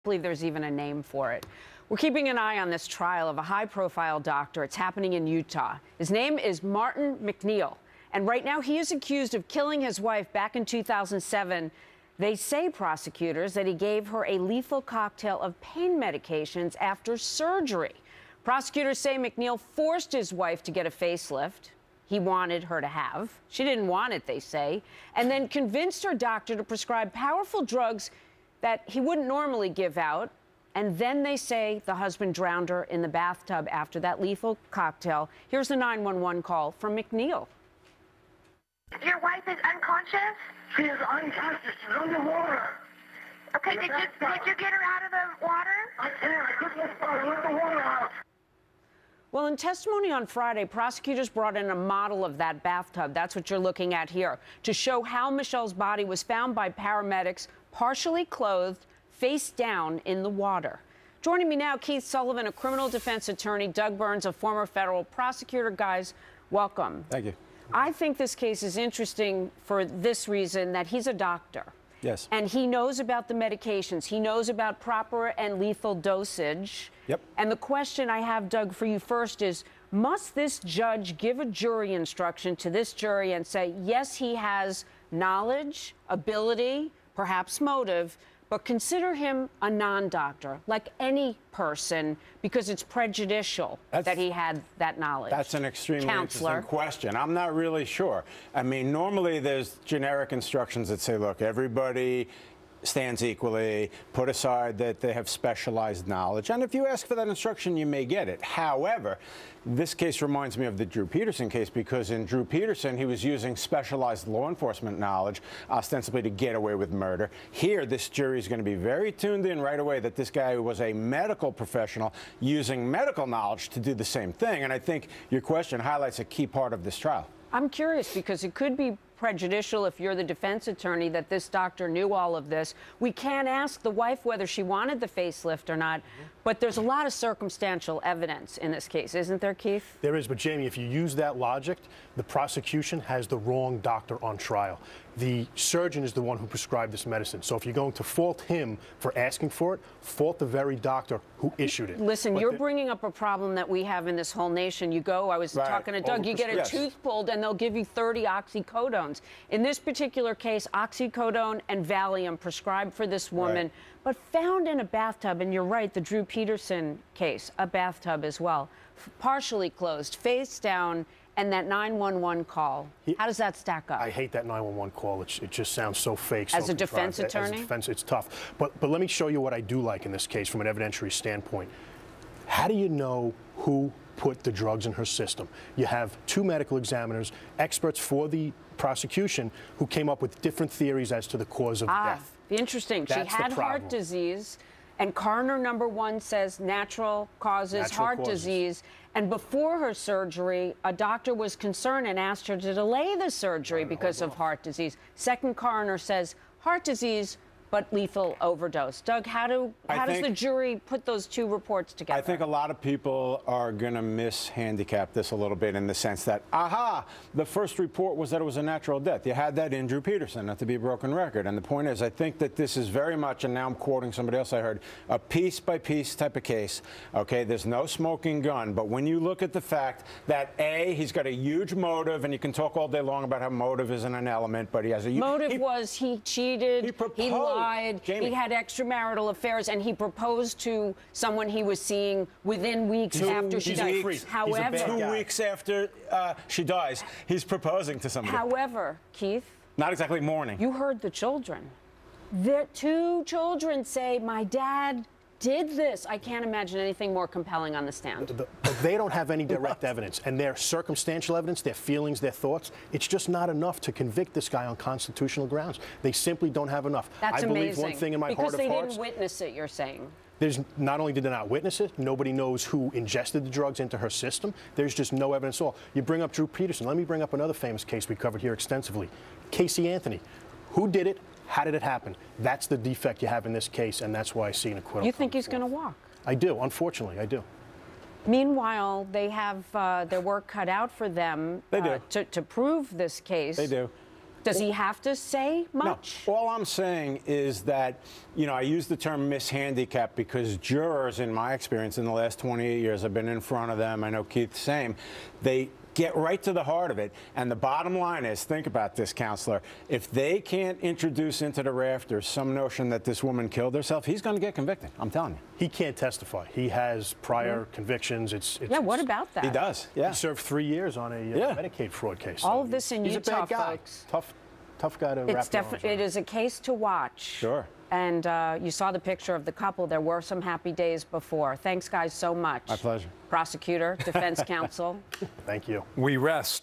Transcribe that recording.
believe there's even a name for it. We're keeping an eye on this trial of a high-profile doctor. It's happening in Utah. His name is Martin McNeil, and right now he is accused of killing his wife back in 2007. They say, prosecutors, that he gave her a lethal cocktail of pain medications after surgery. Prosecutors say McNeil forced his wife to get a facelift he wanted her to have. She didn't want it, they say, and then convinced her doctor to prescribe powerful drugs that he wouldn't normally give out. And then they say the husband drowned her in the bathtub after that lethal cocktail. Here's the 911 call from McNeil. Your wife is unconscious? She is unconscious. She's underwater. Okay, did you get her out of the water? I can't. I couldn't let the water out. Well, in testimony on Friday, prosecutors brought in a model of that bathtub. That's what you're looking at here, to show how Michelle's body was found by paramedics, partially clothed, face down in the water. Joining me now, Keith Sullivan, a criminal defense attorney, Doug Burns, a former federal prosecutor. Guys, welcome. Thank you. I think this case is interesting for this reason, that he's a doctor. Yes. And he knows about the medications. He knows about proper and lethal dosage. Yep. And the question I have, Doug, for you first is, must this judge give a jury instruction to this jury and say, yes, he has knowledge, ability, perhaps motive, but consider him a non-doctor, like any person, because it's prejudicial that he had that knowledge? That's an extremely interesting question. I'm not really sure. I mean, normally there's generic instructions that say, look, everybody stands equally, put aside that they have specialized knowledge. And if you ask for that instruction, you may get it. However, this case reminds me of the Drew Peterson case, because in Drew Peterson, he was using specialized law enforcement knowledge, ostensibly to get away with murder. Here, this jury is going to be very tuned in right away that this guy was a medical professional using medical knowledge to do the same thing. And I think your question highlights a key part of this trial. I'm curious, because it could be prejudicial if you're the defense attorney that this doctor knew all of this. We can't ask the wife whether she wanted the facelift or not, but there's a lot of circumstantial evidence in this case, isn't there, Keith? There is, but Jamie, if you use that logic, the prosecution has the wrong doctor on trial. The surgeon is the one who prescribed this medicine. So if you're going to fault him for asking for it, fault the very doctor who issued it. Listen, you're bringing up a problem that we have in this whole nation. You go, I was talking to Doug, you get a tooth pulled and they'll give you 30 oxycodones. In this particular case, oxycodone and Valium prescribed for this woman, but found in a bathtub. And you're right, the Drew Peterson case, a bathtub as well, partially closed, face down, and that 911 call. How does that stack up? I hate that 911 call. It just sounds so fake. As a defense attorney? As a defense, it's tough. But let me show you what I do like in this case from an evidentiary standpoint. How do you know who put the drugs in her system? You have two medical examiners, experts for the prosecution, who came up with different theories as to the cause of death. Interesting. She had heart disease, and coroner number 1 says natural causes, heart disease. And before her surgery, a doctor was concerned and asked her to delay the surgery because of heart disease. Second coroner says heart disease, but lethal overdose. Doug, how does the jury put those two reports together? I think a lot of people are going to mishandicap this a little bit, in the sense that, the first report was that it was a natural death. You had that in Drew Peterson, not to be a broken record. And the point is, I think that this is very much, and now I'm quoting somebody else I heard, a piece-by-piece type of case. Okay, there's no smoking gun. But when you look at the fact that, A, he's got a huge motive, and you can talk all day long about how motive isn't an element, but he has a motive. Was he cheated, he proposed, he lied, Jamie, he had extramarital affairs, and he proposed to someone he was seeing within weeks after she died. However, 2 weeks after she dies, he's proposing to somebody. However, Keith, not exactly mourning. You heard the children. The two children say, my dad did this. I can't imagine anything more compelling on the stand. But they don't have any direct evidence, and their circumstantial evidence, their feelings, their thoughts, it's just not enough to convict this guy on constitutional grounds. They simply don't have enough. That's I believe amazing. One thing in my heart of hearts. Because they didn't witness it, you're saying. Not only did they not witness it, nobody knows who ingested the drugs into her system. There's just no evidence at all. You bring up Drew Peterson. Let me bring up another famous case we covered here extensively. Casey Anthony. Who did it? How did it happen? That's the defect you have in this case, and that's why I see an acquittal. You think he's going to walk? I do. Unfortunately, I do. Meanwhile, they have their work cut out for them. They do. To prove this case. They do. Does he have to say much? No. All I'm saying is that, you know, I use the term mishandicap because jurors, in my experience in the last 28 years, I've been in front of them, I know Keith the same, they get right to the heart of it. And the bottom line is, think about this, counselor, if they can't introduce into the rafters some notion that this woman killed herself, he's going to get convicted. I'm telling you. He can't testify. He has prior convictions. Yeah, what about that? He does, yeah. He served 3 years on a Medicaid fraud case. All of this in he's Utah, a bad guy. folks. Tough guy to wrap your arms around. It is a case to watch. Sure. And you saw the picture of the couple. There were some happy days before. Thanks, guys, so much. My pleasure. Prosecutor, defense counsel. Thank you. We rest.